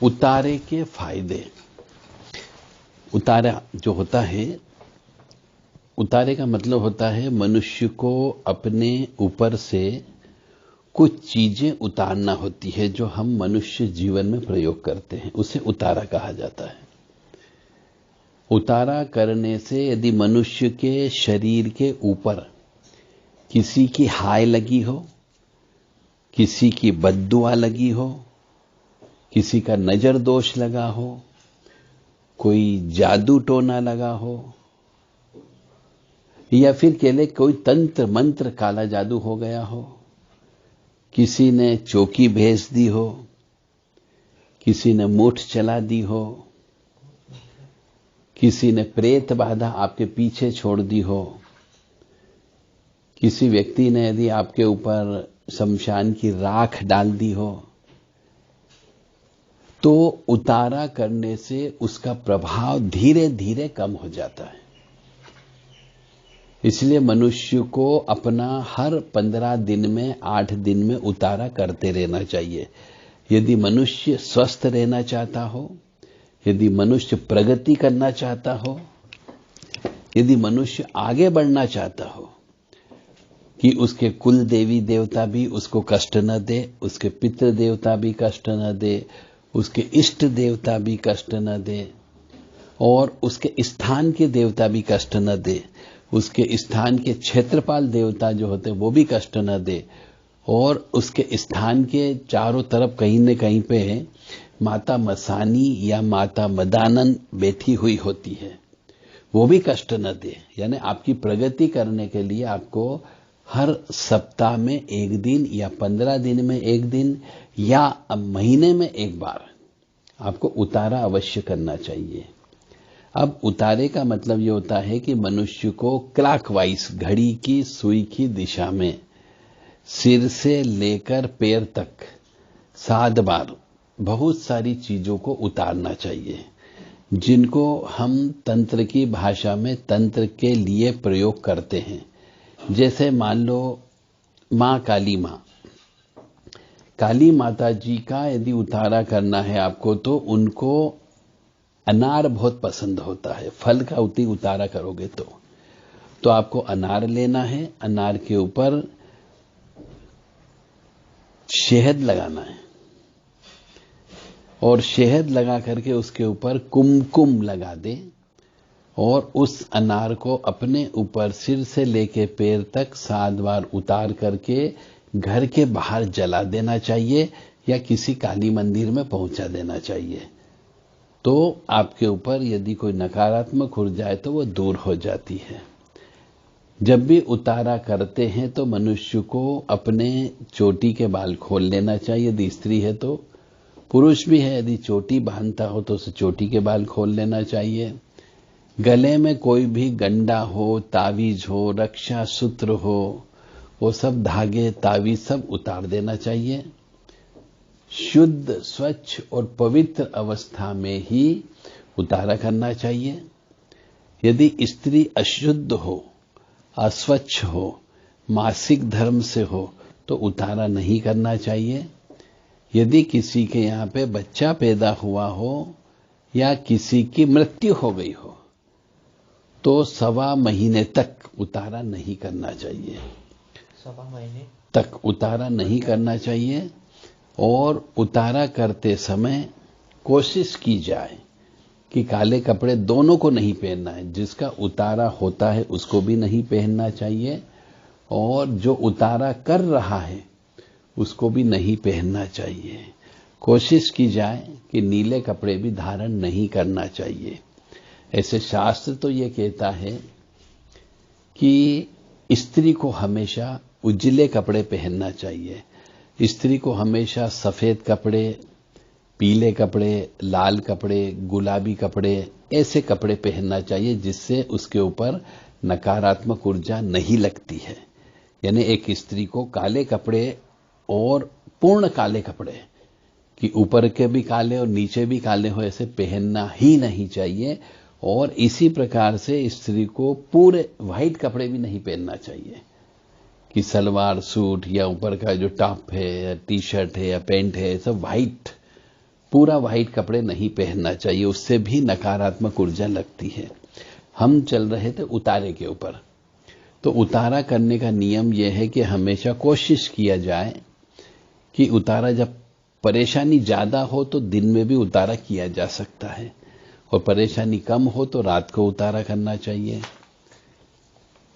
उतारे के फायदे। उतारा जो होता है, उतारे का मतलब होता है मनुष्य को अपने ऊपर से कुछ चीजें उतारना होती है जो हम मनुष्य जीवन में प्रयोग करते हैं, उसे उतारा कहा जाता है। उतारा करने से यदि मनुष्य के शरीर के ऊपर किसी की हाय लगी हो, किसी की बद्दुआ लगी हो, किसी का नजर दोष लगा हो, कोई जादू टोना लगा हो, या फिर केले कोई तंत्र मंत्र काला जादू हो गया हो, किसी ने चौकी भेज दी हो, किसी ने मूठ चला दी हो, किसी ने प्रेत बाधा आपके पीछे छोड़ दी हो, किसी व्यक्ति ने यदि आपके ऊपर शमशान की राख डाल दी हो, तो उतारा करने से उसका प्रभाव धीरे धीरे कम हो जाता है। इसलिए मनुष्य को अपना हर 15 दिन में 8 दिन में उतारा करते रहना चाहिए। यदि मनुष्य स्वस्थ रहना चाहता हो, यदि मनुष्य प्रगति करना चाहता हो, यदि मनुष्य आगे बढ़ना चाहता हो कि उसके कुल देवी देवता भी उसको कष्ट न दे, उसके पितृ देवता भी कष्ट न दे, उसके इष्ट देवता भी कष्ट न दे, और उसके स्थान के देवता भी कष्ट न दे, उसके स्थान के क्षेत्रपाल देवता जो होते वो भी कष्ट न दे, और उसके स्थान के चारों तरफ कहीं न कहीं पे माता मसानी या माता मदानन बैठी हुई होती है, वो भी कष्ट न दे। यानी आपकी प्रगति करने के लिए आपको हर सप्ताह में 1 दिन या 15 दिन में 1 दिन या महीने में 1 बार आपको उतारा अवश्य करना चाहिए। अब उतारे का मतलब ये होता है कि मनुष्य को क्लॉकवाइज, घड़ी की सुई की दिशा में सिर से लेकर पैर तक 7 बार बहुत सारी चीजों को उतारना चाहिए, जिनको हम तंत्र की भाषा में तंत्र के लिए प्रयोग करते हैं। जैसे मान लो मां काली मां, काली माता जी का यदि उतारा करना है आपको, तो उनको अनार बहुत पसंद होता है। फल का उतारा करोगे तो आपको अनार लेना है, अनार के ऊपर शहद लगाना है, और शहद लगा करके उसके ऊपर कुमकुम लगा दे, और उस अनार को अपने ऊपर सिर से लेके पैर तक 7 बार उतार करके घर के बाहर जला देना चाहिए, या किसी काली मंदिर में पहुंचा देना चाहिए। तो आपके ऊपर यदि कोई नकारात्मक ऊर्जा है तो वो दूर हो जाती है। जब भी उतारा करते हैं तो मनुष्य को अपने चोटी के बाल खोल लेना चाहिए। यदि स्त्री है तो, पुरुष भी है यदि चोटी बांधता हो तो उसे चोटी के बाल खोल लेना चाहिए। गले में कोई भी गंडा हो, तावीज हो, रक्षा सूत्र हो, वो सब धागे तावीज सब उतार देना चाहिए। शुद्ध, स्वच्छ और पवित्र अवस्था में ही उतारा करना चाहिए। यदि स्त्री अशुद्ध हो, अस्वच्छ हो, मासिक धर्म से हो, तो उतारा नहीं करना चाहिए। यदि किसी के यहाँ पे बच्चा पैदा हुआ हो या किसी की मृत्यु हो गई हो, तो 1.25 महीने तक उतारा नहीं करना चाहिए। 1.25 महीने तक उतारा नहीं करना चाहिए। और उतारा करते समय कोशिश की जाए कि काले कपड़े दोनों को नहीं पहनना है। जिसका उतारा होता है उसको भी नहीं पहनना चाहिए, और जो उतारा कर रहा है उसको भी नहीं पहनना चाहिए। कोशिश की जाए कि नीले कपड़े भी धारण नहीं करना चाहिए। ऐसे शास्त्र तो ये कहता है कि स्त्री को हमेशा उजले कपड़े पहनना चाहिए। स्त्री को हमेशा सफेद कपड़े, पीले कपड़े, लाल कपड़े, गुलाबी कपड़े, ऐसे कपड़े पहनना चाहिए जिससे उसके ऊपर नकारात्मक ऊर्जा नहीं लगती है। यानी एक स्त्री को काले कपड़े और पूर्ण काले कपड़े कि ऊपर के भी काले और नीचे भी काले हो, ऐसे पहनना ही नहीं चाहिए। और इसी प्रकार से स्त्री को पूरे व्हाइट कपड़े भी नहीं पहनना चाहिए कि सलवार सूट या ऊपर का जो टॉप है या टी शर्ट है या पैंट है, सब व्हाइट पूरा व्हाइट कपड़े नहीं पहनना चाहिए, उससे भी नकारात्मक ऊर्जा लगती है। हम चल रहे थे उतारे के ऊपर, तो उतारा करने का नियम यह है कि हमेशा कोशिश किया जाए कि उतारा जब परेशानी ज्यादा हो तो दिन में भी उतारा किया जा सकता है, और परेशानी कम हो तो रात को उतारा करना चाहिए।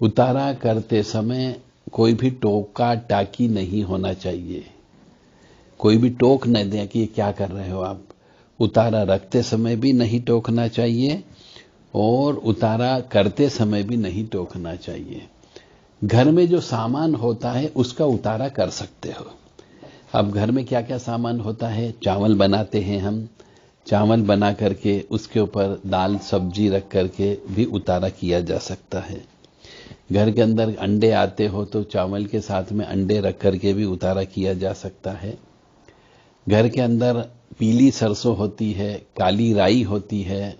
उतारा करते समय कोई भी टोका टाकी नहीं होना चाहिए, कोई भी टोक न दे कि ये क्या कर रहे हो आप। उतारा रखते समय भी नहीं टोकना चाहिए और उतारा करते समय भी नहीं टोकना चाहिए। घर में जो सामान होता है उसका उतारा कर सकते हो। अब घर में क्या क्या सामान होता है, चावल बनाते हैं हम, चावल बना करके उसके ऊपर दाल सब्जी रख करके भी उतारा किया जा सकता है। घर के अंदर अंडे आते हो तो चावल के साथ में अंडे रख करके भी उतारा किया जा सकता है। घर के अंदर पीली सरसों होती है, काली राई होती है,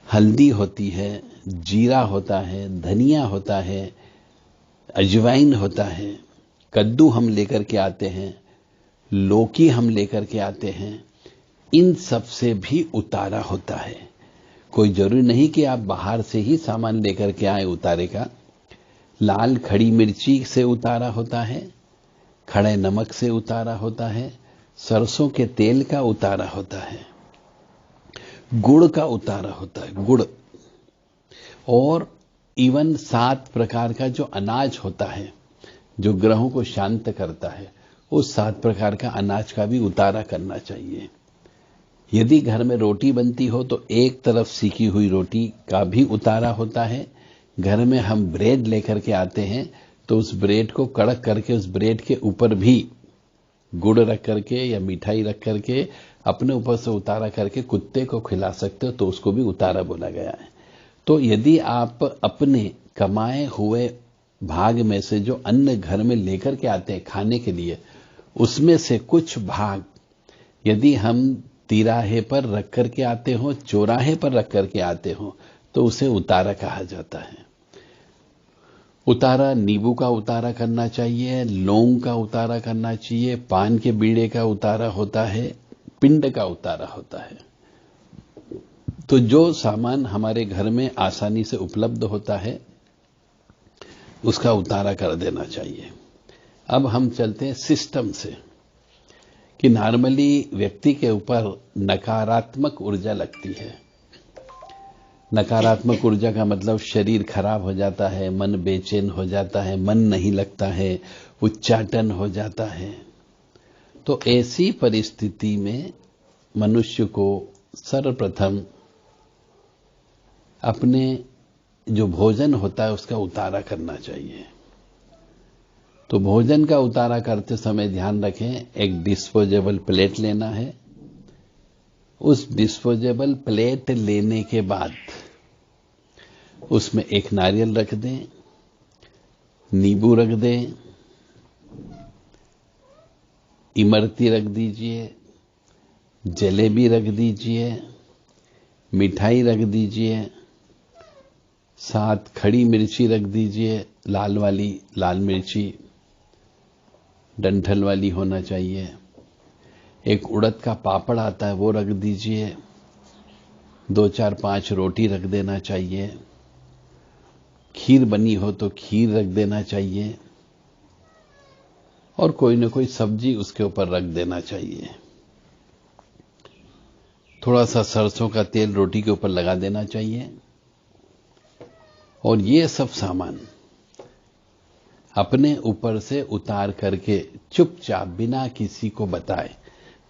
हल्दी होती है, जीरा होता है, धनिया होता है, अजवाइन होता है, कद्दू हम लेकर के आते हैं, लौकी हम लेकर के आते हैं, इन सब से भी उतारा होता है। कोई जरूरी नहीं कि आप बाहर से ही सामान लेकर के आए उतारे का। लाल खड़ी मिर्ची से उतारा होता है, खड़े नमक से उतारा होता है, सरसों के तेल का उतारा होता है, गुड़ का उतारा होता है, गुड़, और इवन 7 प्रकार का जो अनाज होता है जो ग्रहों को शांत करता है, उस 7 प्रकार का अनाज का भी उतारा करना चाहिए। यदि घर में रोटी बनती हो तो एक तरफ सीखी हुई रोटी का भी उतारा होता है। घर में हम ब्रेड लेकर के आते हैं तो उस ब्रेड को कड़क करके उस ब्रेड के ऊपर भी गुड़ रख करके या मिठाई रख करके अपने ऊपर से उतारा करके कुत्ते को खिला सकते हो, तो उसको भी उतारा बोला गया है। तो यदि आप अपने कमाए हुए भाग में से जो अन्न घर में लेकर के आते हैं खाने के लिए, उसमें से कुछ भाग यदि हम तिराहे पर रख करके आते हो, चौराहे पर रख करके आते हो, तो उसे उतारा कहा जाता है। उतारा नींबू का उतारा करना चाहिए, लौंग का उतारा करना चाहिए, पान के बीड़े का उतारा होता है, पिंड का उतारा होता है। तो जो सामान हमारे घर में आसानी से उपलब्ध होता है उसका उतारा कर देना चाहिए। अब हम चलते हैं सिस्टम से कि नॉर्मली व्यक्ति के ऊपर नकारात्मक ऊर्जा लगती है। नकारात्मक ऊर्जा का मतलब शरीर खराब हो जाता है, मन बेचैन हो जाता है, मन नहीं लगता है, उच्चाटन हो जाता है। तो ऐसी परिस्थिति में मनुष्य को सर्वप्रथम अपने जो भोजन होता है उसका उतारा करना चाहिए। तो भोजन का उतारा करते समय ध्यान रखें, एक डिस्पोजेबल प्लेट लेना है। उस डिस्पोजेबल प्लेट लेने के बाद उसमें एक नारियल रख दें, नींबू रख दें, इमरती रख दीजिए, जलेबी रख दीजिए, मिठाई रख दीजिए, 7 खड़ी मिर्ची रख दीजिए, लाल वाली लाल मिर्ची, डंठल वाली होना चाहिए। एक उड़द का पापड़ आता है वो रख दीजिए, 2 4 5 रोटी रख देना चाहिए। खीर बनी हो तो खीर रख देना चाहिए, और कोई न कोई सब्जी उसके ऊपर रख देना चाहिए। थोड़ा सा सरसों का तेल रोटी के ऊपर लगा देना चाहिए। और ये सब सामान अपने ऊपर से उतार करके चुपचाप बिना किसी को बताए,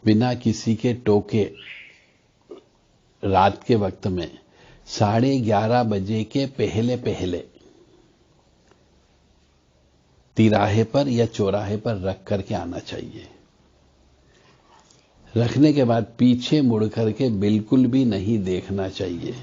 बिना किसी के टोके, रात के वक्त में 11:30 बजे के पहले पहले तिराहे पर या चौराहे पर रख करके आना चाहिए। रखने के बाद पीछे मुड़ करके बिल्कुल भी नहीं देखना चाहिए।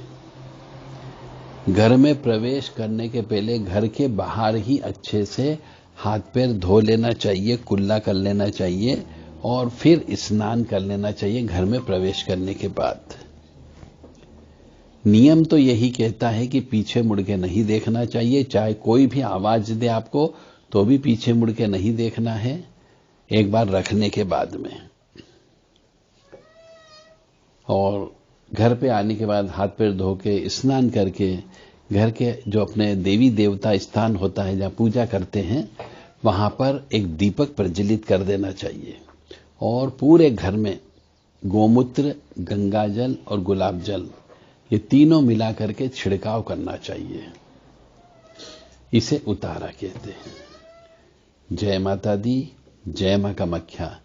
घर में प्रवेश करने के पहले घर के बाहर ही अच्छे से हाथ पैर धो लेना चाहिए, कुल्ला कर लेना चाहिए, और फिर स्नान कर लेना चाहिए घर में प्रवेश करने के बाद। नियम तो यही कहता है कि पीछे मुड़ के नहीं देखना चाहिए, चाहे कोई भी आवाज दे आपको तो भी पीछे मुड़ के नहीं देखना है एक बार रखने के बाद में। और घर पे आने के बाद हाथ पैर धो के स्नान करके घर के जो अपने देवी देवता स्थान होता है जहां पूजा करते हैं वहां पर एक दीपक प्रज्वलित कर देना चाहिए और पूरे घर में गोमूत्र, गंगाजल और गुलाब जल ये तीनों मिला करके छिड़काव करना चाहिए। इसे उतारा कहते हैं। जय माता दी, जय मां कामाख्या।